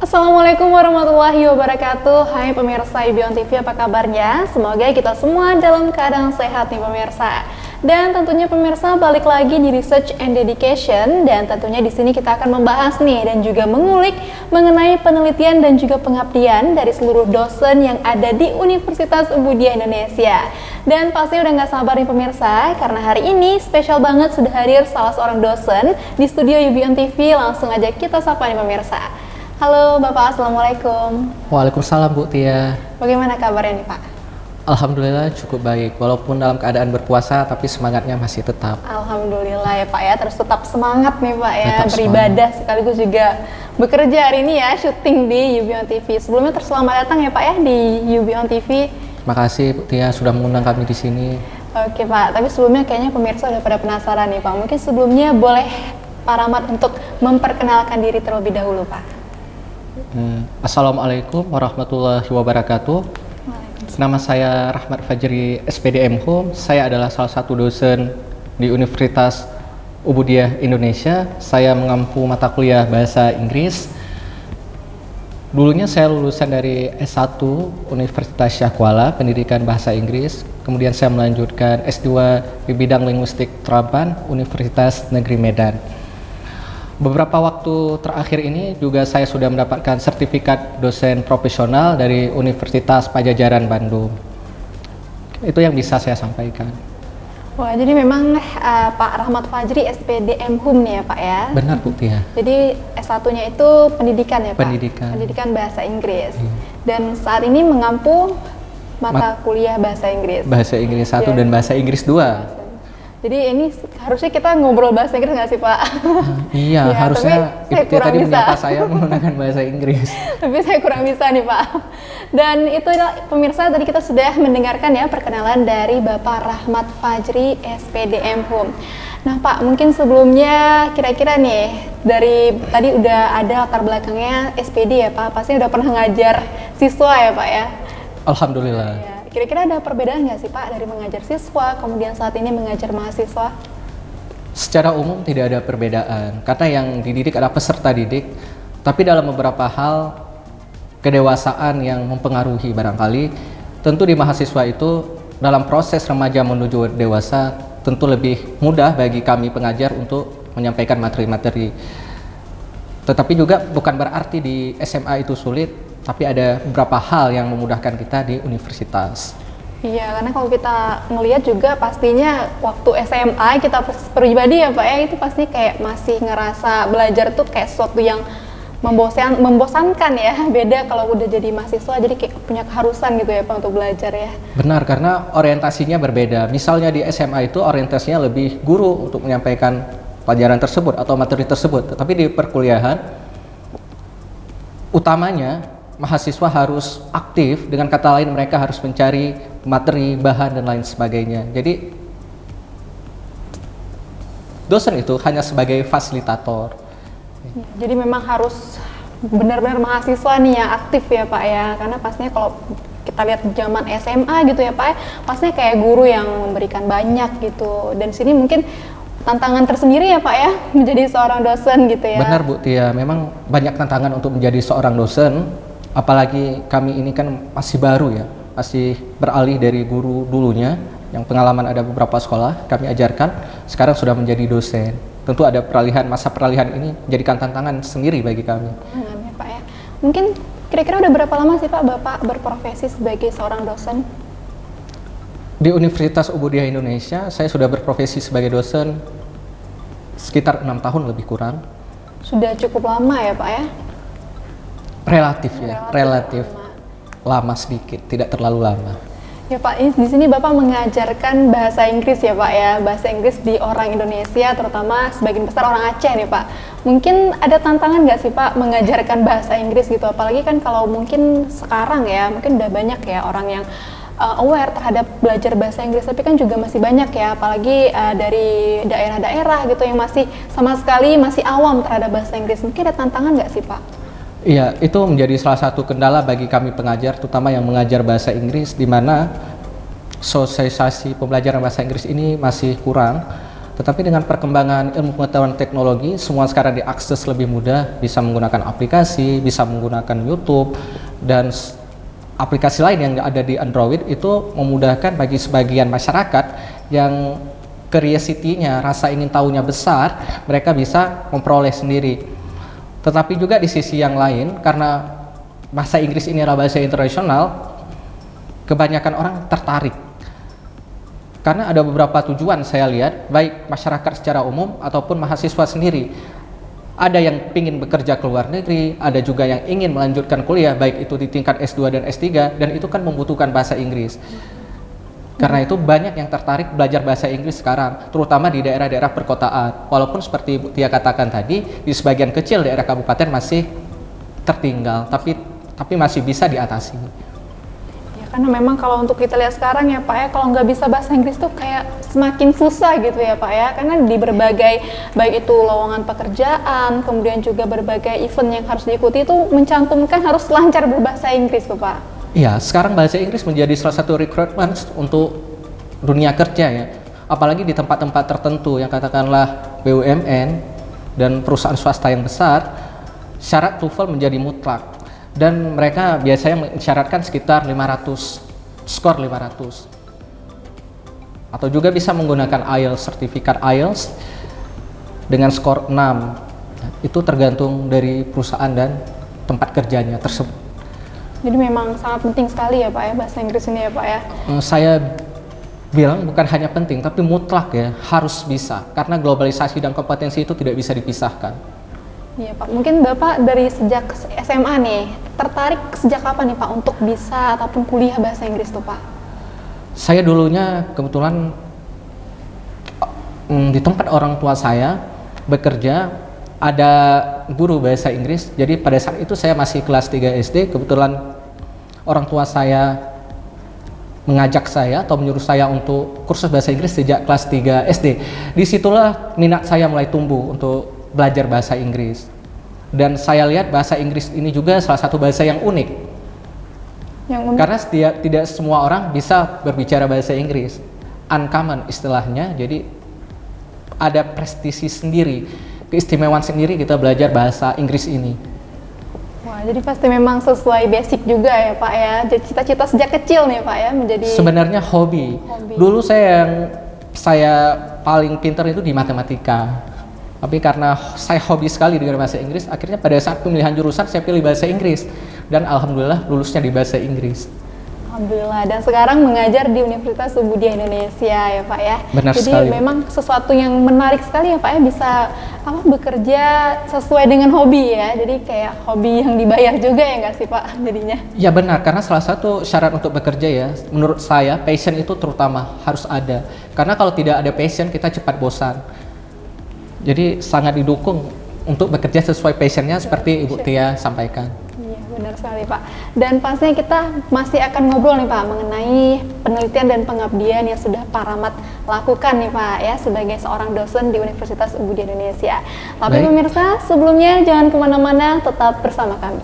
Assalamualaikum warahmatullahi wabarakatuh. Hai pemirsa Yubion TV, apa kabarnya? Semoga kita semua dalam keadaan sehat nih pemirsa. Dan tentunya pemirsa balik lagi di Research and Dedication, dan tentunya di sini kita akan membahas nih dan juga mengulik mengenai penelitian dan juga pengabdian dari seluruh dosen yang ada di Universitas Ubudiah Indonesia. Dan pasti udah gak sabar nih pemirsa, karena hari ini spesial banget sudah hadir salah seorang dosen di studio Yubion TV. Langsung aja kita sapa nih pemirsa. Halo Bapak, Assalamualaikum. Waalaikumsalam Bu Tia. Bagaimana kabarnya nih Pak? Alhamdulillah cukup baik, walaupun dalam keadaan berpuasa tapi semangatnya masih tetap. Alhamdulillah ya Pak ya, terus tetap semangat nih Pak ya, Tetap beribadah sekaligus juga bekerja hari ini ya, syuting di Yubion TV. Sebelumnya selamat datang ya Pak ya di Yubion TV. Terima kasih Bu Tia sudah mengundang kami di sini. Oke Pak, tapi sebelumnya kayaknya pemirsa udah pada penasaran nih Pak. Mungkin sebelumnya boleh Pak Rahmat untuk memperkenalkan diri terlebih dahulu Pak. Assalamualaikum warahmatullahi wabarakatuh. Nama saya Rahmat Fajri, SPDM Hum. Saya adalah salah satu dosen di Universitas Ubudiah Indonesia. Saya mengampu mata kuliah bahasa Inggris. Dulunya saya lulusan dari S1 Universitas Syah Kuala, pendidikan bahasa Inggris. Kemudian saya melanjutkan S2 di bidang linguistik terapan, Universitas Negeri Medan. Beberapa waktu terakhir ini juga saya sudah mendapatkan sertifikat dosen profesional dari Universitas Padjadjaran Bandung. Itu yang bisa saya sampaikan. Wah, jadi memang Pak Rahmat Fajri SPDM Hum nih ya Pak ya? Benar Bu Tia. Jadi S1-nya itu pendidikan ya Pak? Pendidikan bahasa Inggris. Dan saat ini mengampu mata kuliah bahasa Inggris. Bahasa Inggris 1 dan bahasa Inggris 2. Jadi ini harusnya kita ngobrol bahasa Inggris nggak sih Pak? Iya, ya, harusnya Ibu Tia tadi menyapa saya menggunakan bahasa Inggris. Tapi saya kurang bisa nih Pak. Dan itu pemirsa, tadi kita sudah mendengarkan ya perkenalan dari Bapak Rahmat Fajri SPDM Hum. Nah Pak, mungkin sebelumnya kira-kira nih dari tadi udah ada latar belakangnya SPD ya Pak, pasti udah pernah ngajar siswa ya Pak ya? Alhamdulillah. Ya. Kira-kira ada perbedaan nggak sih Pak dari mengajar siswa, kemudian saat ini mengajar mahasiswa? Secara umum tidak ada perbedaan, karena yang dididik adalah peserta didik, tapi dalam beberapa hal kedewasaan yang mempengaruhi barangkali, tentu di mahasiswa itu dalam proses remaja menuju dewasa, tentu lebih mudah bagi kami pengajar untuk menyampaikan materi-materi. Tetapi juga bukan berarti di SMA itu sulit, tapi ada beberapa hal yang memudahkan kita di universitas. Iya, karena kalau kita ngelihat juga pastinya waktu SMA kita pribadi ya Pak ya, itu pasti kayak masih ngerasa belajar tuh kayak sesuatu yang membosankan ya. Beda kalau udah jadi mahasiswa, jadi kayak punya keharusan gitu ya Pak untuk belajar ya. Benar, karena orientasinya berbeda. Misalnya di SMA itu orientasinya lebih guru untuk menyampaikan pelajaran tersebut atau materi tersebut. Tetapi di perkuliahan utamanya mahasiswa harus aktif, dengan kata lain mereka harus mencari materi, bahan, dan lain sebagainya. Jadi dosen itu hanya sebagai fasilitator. Jadi memang harus benar-benar mahasiswa nih yang aktif ya Pak ya, karena pastinya kalau kita lihat zaman SMA gitu ya Pak ya, pastinya kayak guru yang memberikan banyak gitu. Dan sini mungkin tantangan tersendiri ya Pak ya, menjadi seorang dosen gitu ya. Benar Bu Tia, memang banyak tantangan untuk menjadi seorang dosen. Apalagi kami ini kan masih baru ya, masih beralih dari guru dulunya yang pengalaman ada beberapa sekolah kami ajarkan, sekarang sudah menjadi dosen. Tentu ada peralihan, masa peralihan ini menjadikan tantangan sendiri bagi kami. Ya Pak ya. Mungkin kira-kira udah berapa lama sih Pak Bapak berprofesi sebagai seorang dosen? Di Universitas Ubudiah Indonesia saya sudah berprofesi sebagai dosen sekitar 6 tahun lebih kurang. Sudah cukup lama ya Pak ya? Relatif ya, relatif lama sedikit, tidak terlalu lama. Ya Pak, di sini Bapak mengajarkan bahasa Inggris ya Pak ya, bahasa Inggris di orang Indonesia, terutama sebagian besar orang Aceh nih Pak. Mungkin ada tantangan nggak sih Pak mengajarkan bahasa Inggris gitu, apalagi kan kalau mungkin sekarang ya, mungkin udah banyak ya orang yang aware terhadap belajar bahasa Inggris, tapi kan juga masih banyak ya, apalagi dari daerah-daerah gitu yang masih sama sekali masih awam terhadap bahasa Inggris. Mungkin ada tantangan nggak sih Pak? Iya, itu menjadi salah satu kendala bagi kami pengajar, terutama yang mengajar bahasa Inggris, di mana sosialisasi pembelajaran bahasa Inggris ini masih kurang. Tetapi dengan perkembangan ilmu pengetahuan teknologi, semua sekarang diakses lebih mudah, bisa menggunakan aplikasi, bisa menggunakan YouTube, dan aplikasi lain yang ada di Android itu memudahkan bagi sebagian masyarakat yang curiosity-nya, rasa ingin tahunya besar, mereka bisa memperoleh sendiri. Tetapi juga di sisi yang lain, karena bahasa Inggris ini adalah bahasa internasional, kebanyakan orang tertarik. Karena ada beberapa tujuan saya lihat, baik masyarakat secara umum ataupun mahasiswa sendiri. Ada yang ingin bekerja ke luar negeri, ada juga yang ingin melanjutkan kuliah, baik itu di tingkat S2 dan S3, dan itu kan membutuhkan bahasa Inggris. Karena itu banyak yang tertarik belajar bahasa Inggris sekarang, terutama di daerah-daerah perkotaan. Walaupun seperti Ibu Tia katakan tadi, di sebagian kecil daerah kabupaten masih tertinggal, tapi masih bisa diatasi. Karena memang kalau untuk kita lihat sekarang ya Pak ya, kalau nggak bisa bahasa Inggris tuh kayak semakin susah gitu ya Pak ya, karena di berbagai, baik itu lowongan pekerjaan, kemudian juga berbagai event yang harus diikuti itu mencantumkan harus lancar berbahasa Inggris tuh Pak. Iya, sekarang bahasa Inggris menjadi salah satu requirement untuk dunia kerja ya, apalagi di tempat-tempat tertentu yang katakanlah BUMN dan perusahaan swasta yang besar, syarat TOEFL menjadi mutlak. Dan mereka biasanya mensyaratkan sekitar 500, skor 500. Atau juga bisa menggunakan IELTS, sertifikat IELTS dengan skor 6. Itu tergantung dari perusahaan dan tempat kerjanya tersebut. Jadi memang sangat penting sekali ya Pak ya, bahasa Inggris ini ya Pak ya. Saya bilang bukan hanya penting, tapi mutlak ya, harus bisa. Karena globalisasi dan kompetensi itu tidak bisa dipisahkan. Iya Pak, mungkin Bapak dari sejak SMA nih, tertarik sejak kapan nih Pak untuk bisa ataupun kuliah bahasa Inggris tuh Pak? Saya dulunya kebetulan di tempat orang tua saya bekerja, ada guru bahasa Inggris. Jadi pada saat itu saya masih kelas 3 SD, kebetulan orang tua saya mengajak saya atau menyuruh saya untuk kursus bahasa Inggris sejak kelas 3 SD. Disitulah minat saya mulai tumbuh untuk belajar bahasa Inggris, dan saya lihat bahasa Inggris ini juga salah satu bahasa yang unik. Karena tidak semua orang bisa berbicara bahasa Inggris, uncommon istilahnya. Jadi ada prestisi sendiri, keistimewaan sendiri kita belajar bahasa Inggris ini. Wah, jadi pasti memang sesuai basic juga ya Pak ya. Jadi cita-cita sejak kecil nih Pak ya menjadi. Sebenarnya hobi. Dulu saya paling pintar itu di matematika. Tapi karena saya hobi sekali dengan bahasa Inggris, akhirnya pada saat pemilihan jurusan saya pilih bahasa Inggris, dan alhamdulillah lulusnya di bahasa Inggris. Alhamdulillah, dan sekarang mengajar di Universitas Ubudiah Indonesia ya Pak ya. Benar jadi sekali. Memang sesuatu yang menarik sekali ya Pak ya, bisa bekerja sesuai dengan hobi ya. Jadi kayak hobi yang dibayar juga ya nggak sih Pak jadinya? Ya benar, karena salah satu syarat untuk bekerja ya, menurut saya passion itu terutama harus ada. Karena kalau tidak ada passion kita cepat bosan. Jadi sangat didukung untuk bekerja sesuai passionnya seperti Ibu Tia sampaikan. Iya benar sekali Pak. Dan pastinya kita masih akan ngobrol nih Pak mengenai penelitian dan pengabdian yang sudah Pak Rahmat lakukan nih Pak ya sebagai seorang dosen di Universitas Ubudiah Indonesia. Tapi pemirsa sebelumnya jangan kemana-mana, tetap bersama kami.